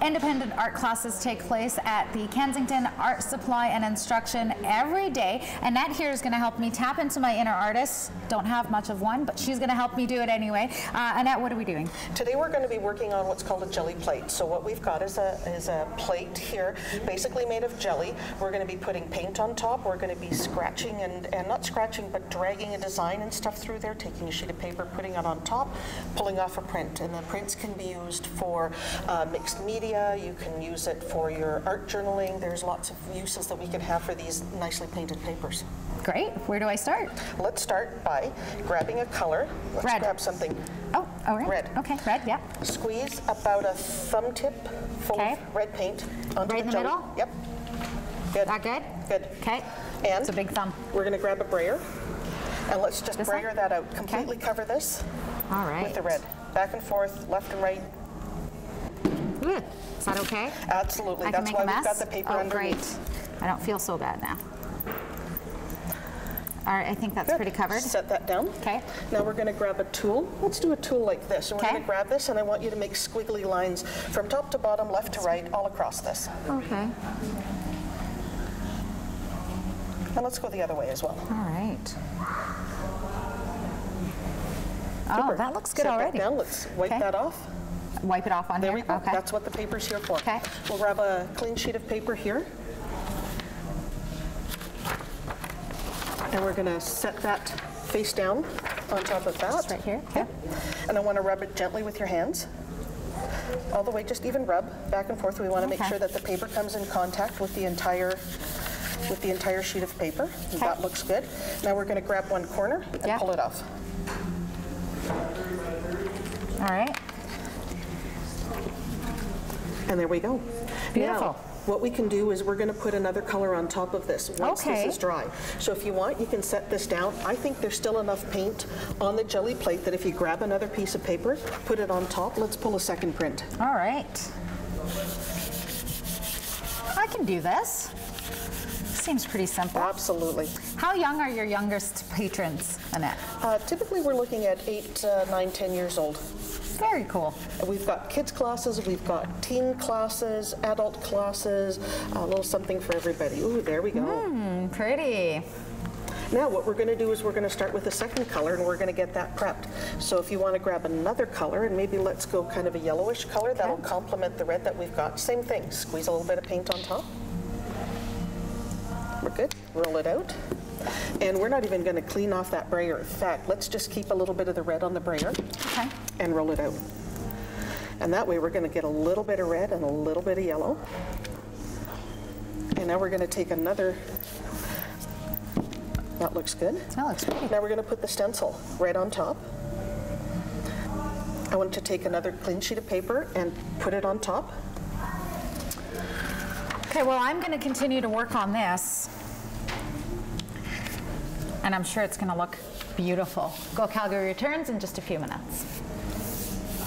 Independent art classes take place at the Kensington Art Supply and Instruction every day. Annette here is going to help me tap into my inner artist. Don't have much of one, but she's going to help me do it anyway. Annette, what are we doing? Today we're going to be working on what's called a jelly plate. So what we've got is a plate here, basically made of jelly. We're going to be putting paint on top. We're going to be scratching and not scratching, but dragging a design and stuff through there, taking a sheet of paper, putting it on top, pulling off a print. And the prints can be used for mixed media. You can use it for your art journaling. There's lots of uses that we can have for these nicely painted papers. Great. Where do I start? Let's start by grabbing a color. Let's red. grab something. Oh, right. Red. Okay, red, yeah. Squeeze about a thumb tip full of red paint onto right in the jelly. middle? Yep. Good. That good? Good. Okay. And it's a big thumb. We're going to grab a brayer, and let's just This brayer one? that out. Completely cover this All right. with the red. Back and forth, left and right. Good. Is that okay? Absolutely. I That's can why make a we've mess? got the paper Oh, underneath. great. I don't feel so bad now. All right, I think that's Good. pretty covered. Set that down. Okay. Now we're going to grab a tool. Let's do a tool like this. And we're Okay. going to grab this, and I want you to make squiggly lines from top to bottom, left to right, all across this. Okay. And let's go the other way as well. All right. Super. Oh, that looks good Set already. That down. Let's wipe Okay. that off. Wipe it off on There here? we go. Okay. That's what the paper's here for. Okay. We'll grab a clean sheet of paper here. And we're going to set that face down on top of that. Just right here? Okay. And I want to rub it gently with your hands. All the way, just even rub back and forth. We want to make Okay. sure that the paper comes in contact with the entire sheet of paper. Okay. That looks good. Now we're going to grab one corner and Yeah. pull it off. All right. And there we go. Beautiful. Now, what we can do is we're going to put another color on top of this once Okay. this is dry. So if you want, you can set this down. I think there's still enough paint on the jelly plate that if you grab another piece of paper, put it on top. Let's pull a second print. All right. I can do this. Seems pretty simple. Absolutely. How young are your youngest patrons, Annette? Typically, we're looking at 8, 9, 10 years old. Very cool. We've got kids classes, we've got teen classes, adult classes, a little something for everybody. Ooh, there we go. Pretty. Now what we're going to do is we're going to start with the second color, and we're going to get that prepped. So if you want to grab another color, and maybe let's go kind of a yellowish color, that'll complement the red that we've got. Same thing, squeeze a little bit of paint on top. We're good. Roll it out. And we're not even going to clean off that brayer. In fact, let's just keep a little bit of the red on the brayer Okay. and roll it out. And that way we're going to get a little bit of red and a little bit of yellow. And now we're going to take another. That looks good. That looks pretty. Now we're going to put the stencil right on top. I want to take another clean sheet of paper and put it on top. Okay, well, I'm going to continue to work on this. And I'm sure it's going to look beautiful. Go Calgary returns in just a few minutes.